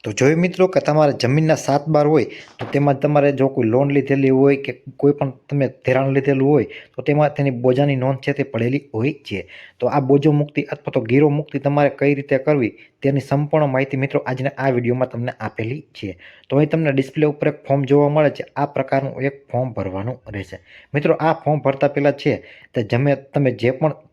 તો જોયું મિત્રો કે તમારે જમીનના 7 બાર હોય તો તેમાં તમારે જો કોઈ લોન લીધેલી હોય કે કોઈ પણ તમે ધિરાણ લીધેલું હોય તો તેમાં તેની બોજાની નોંધ છે તે પડેલી હોય છે. તો આ બોજો મુક્તિ અથવા તો ગીરો મુક્તિ તમારે કઈ રીતે કરવી તેની સંપૂર્ણ માહિતી મિત્રો આજના આ વિડીયોમાં તમને આપેલી છે. તો અહીં તમને ડિસ્પ્લે ઉપર એક ફોર્મ જોવા મળે છે. આ પ્રકારનું એક ફોર્મ ભરવાનું રહેશે. મિત્રો આ ફોર્મ ભરતા પહેલા છે તે તમે જે પણ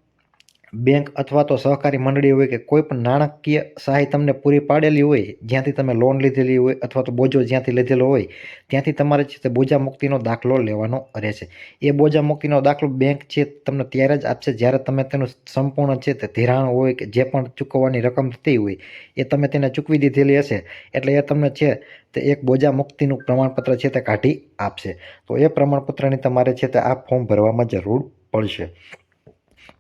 બેંક અથવા તો સહકારી મંડળી હોય કે કોઈ પણ નાણાકીય સહાય તમને પૂરી પાડેલી હોય જ્યાંથી તમે લોન લીધેલી હોય અથવા તો બોજો જ્યાંથી લીધેલો હોય ત્યાંથી તમારે છે તે બોજા મુક્તિનો દાખલો લેવાનો રહેશે. એ બોજા મુક્તિનો દાખલો બેંક છે તમને ત્યારે જ આપશે જ્યારે તમે તેનું સંપૂર્ણ છે તે ધિરાણ હોય કે જે પણ ચૂકવવાની રકમ થતી હોય એ તમે તેને ચૂકવી દીધેલી હશે એટલે એ તમને છે તે એક બોજા મુક્તિનું પ્રમાણપત્ર છે તે કાઢી આપશે. તો એ પ્રમાણપત્રની તમારે છે તે આ ફોર્મ ભરવામાં જરૂર પડશે.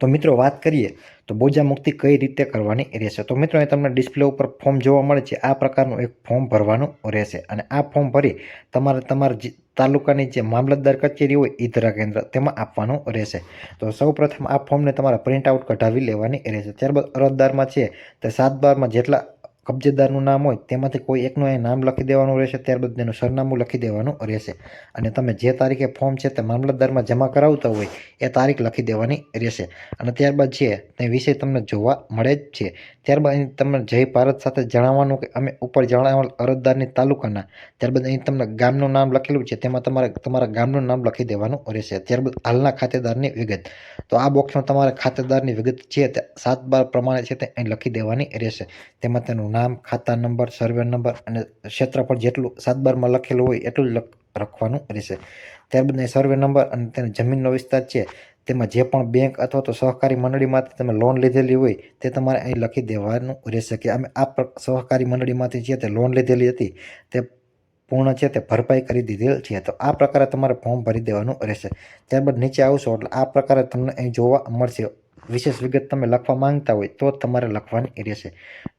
તો મિત્રો વાત કરીએ તો બોજા મુક્તિ કઈ રીતે કરવાની રહેશે. તો મિત્રો અહીં તમને ડિસ્પ્લે ઉપર ફોર્મ જોવા મળે છે. આ પ્રકારનું એક ફોર્મ ભરવાનું રહેશે અને આ ફોર્મ ભરી તમારા તાલુકાની જે મામલતદાર કચેરી હોય ઈ-ધરા કેન્દ્ર તેમાં આપવાનું રહેશે. તો સૌપ્રથમ આ ફોર્મને તમારે પ્રિન્ટ આઉટ કઢાવી લેવાની રહેશે. ત્યારબાદ અરજદારમાં છે તે 7/12માં જેટલા કબજેદારનું નામ હોય તેમાંથી કોઈ એકનું અહીં નામ લખી દેવાનું રહેશે. ત્યારબાદ તેનું સરનામું લખી દેવાનું રહેશે અને તમે જે તારીખે ફોર્મ છે તે મામલતદારમાં જમા કરાવતા હોય એ તારીખ લખી દેવાની રહેશે અને ત્યારબાદ છે તે વિષય તમને જોવા મળે જ છે. ત્યારબાદ અહીં તમને જય ભારત સાથે જણાવવાનું કે અમે ઉપર જણાવેલ અરજદારની તાલુકાના ત્યારબાદ અહીં તમને ગામનું નામ લખેલું છે તેમાં તમારે તમારા ગામનું નામ લખી દેવાનું રહેશે. ત્યારબાદ હાલના ખાતેદારની વિગત, તો આ બોક્સમાં તમારે ખાતેદારની વિગત છે તે 7/12 પ્રમાણે છે તે અહીં લખી દેવાની રહેશે. તેમાં તેનું નામ, ખાતા નંબર, સર્વે નંબર અને ક્ષેત્રફળ જેટલું 7/12માં લખેલું હોય એટલું જ લખવાનું રહેશે. ત્યારબાદ અહીં સર્વે નંબર અને તેનો જમીનનો વિસ્તાર છે તેમાં જે પણ બેંક અથવા તો સહકારી મંડળીમાંથી તમે લોન લીધેલી હોય તે તમારે અહીં લખી દેવાનું રહેશે કે અમે આ સહકારી મંડળીમાંથી છે તે લોન લીધેલી હતી તે પૂર્ણ છે તે ભરપાઈ કરી દીધેલ છે. તો આ પ્રકારે તમારે ફોર્મ ભરી દેવાનું રહેશે. ત્યારબાદ નીચે આવશો એટલે આ પ્રકારે તમને અહીં જોવા મળશે. વિશેષ વિગત તમે લખવા માંગતા હોય તો તમારે લખવાની રહેશે.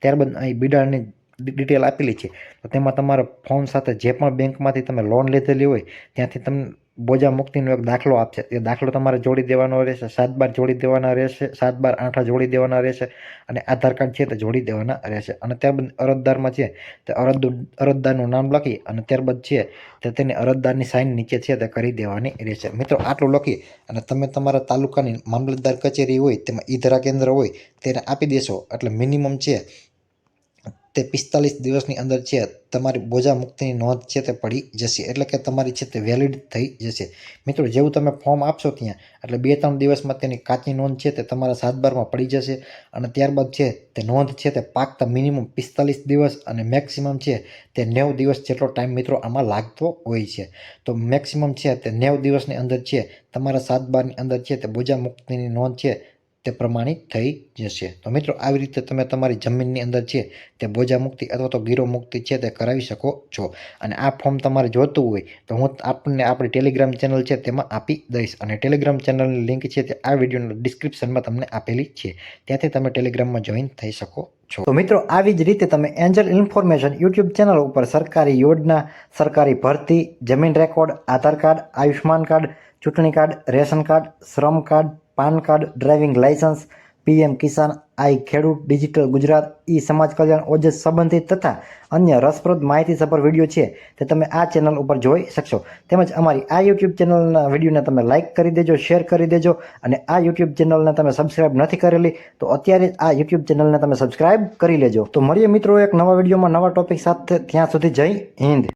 ત્યારબાદ અહીં બિડાણની ડિટેલ આપેલી છે તો તેમાં તમારે ફોર્મ સાથે જે પણ બેંકમાંથી તમે લોન લીધેલી હોય ત્યાંથી તમને બોજા મુક્તિનો એક દાખલો આપશે. એ દાખલો તમારે જોડી દેવાનો રહેશે. 7/12 જોડી દેવાના રહેશે. 7/12 આંઠા જોડી દેવાના રહેશે અને આધાર કાર્ડ છે તે જોડી દેવાના રહેશે અને ત્યારબાદ અરજદારમાં છે તે અરજદારનું નામ લખી અને ત્યારબાદ છે તે તેની અરજદારની સાઇન નીચે છે તે કરી દેવાની રહેશે. મિત્રો આટલું લખી અને તમે તમારા તાલુકાની મામલતદાર કચેરી હોય તેમાં ઈ-ધરા કેન્દ્ર હોય તેને આપી દેશો એટલે મિનિમમ છે તે 45 દિવસની અંદર છે તમારી બોજા મુક્તિની નોંધ છે તે પડી જશે એટલે કે તમારી છે તે વેલિડ થઈ જશે. મિત્રો જેવું તમે ફોર્મ આપશો ત્યાં એટલે 2-3 દિવસમાં તેની કાચી નોંધ છે તે તમારા 7/12માં પડી જશે અને ત્યારબાદ છે તે નોંધ છે તે પાકતા મિનિમમ 45 દિવસ અને મેક્સિમમ છે તે 90 દિવસ જેટલો ટાઈમ મિત્રો આમાં લાગતો હોય છે. તો મેક્સિમમ છે તે 90 દિવસની અંદર છે તમારા 7/12ની અંદર છે તે બોજા મુક્તિની નોંધ છે તે પ્રમાણિત થઈ જશે. તો મિત્રો આવી રીતે તમે તમારી જમીનની અંદર છે તે બોજા મુક્તિ અથવા તો ગીરો મુક્તિ છે તે કરાવી શકો છો. અને આ ફોર્મ તમારે જોતું હોય તો હું આપણને આપણી ટેલિગ્રામ ચેનલ છે તેમાં આપી દઈશ અને ટેલિગ્રામ ચેનલની લિંક છે તે આ વિડીયોના ડિસ્ક્રિપ્શનમાં તમને આપેલી છે. ત્યાંથી તમે ટેલિગ્રામમાં જોઈન થઈ શકો છો. તો મિત્રો આવી જ રીતે તમે એન્જલ ઇન્ફોર્મેશન યુટ્યુબ ચેનલ ઉપર સરકારી યોજના, સરકારી ભરતી, જમીન record, Aadhaar card, Ayushman card, ચૂંટણી કાર્ડ, રેશન કાર્ડ, શ્રમ card, PAN card, driving licence, PM Kisan, I Khedut, digital Gujarat, ઈ સમાજ કલ્યાણ, ઓજસ સંબંધિત તથા અન્ય રસપ્રદ માહિતીસભર વિડીયો છે તે તમે આ ચેનલ ઉપર જોઈ શકશો. તેમજ અમારી આ યુટ્યુબ ચેનલના વિડીયોને તમે લાઇક કરી દેજો, શેર કરી દેજો અને આ યુટ્યુબ ચેનલને તમે સબસ્ક્રાઇબ નથી કરેલી તો અત્યારે આ યુટ્યુબ ચેનલને તમે સબસ્ક્રાઇબ કરી લેજો. તો મળીએ મિત્રો એક નવા વિડીયોમાં નવા ટોપિક સાથે. ત્યાં સુધી જય હિન્દ.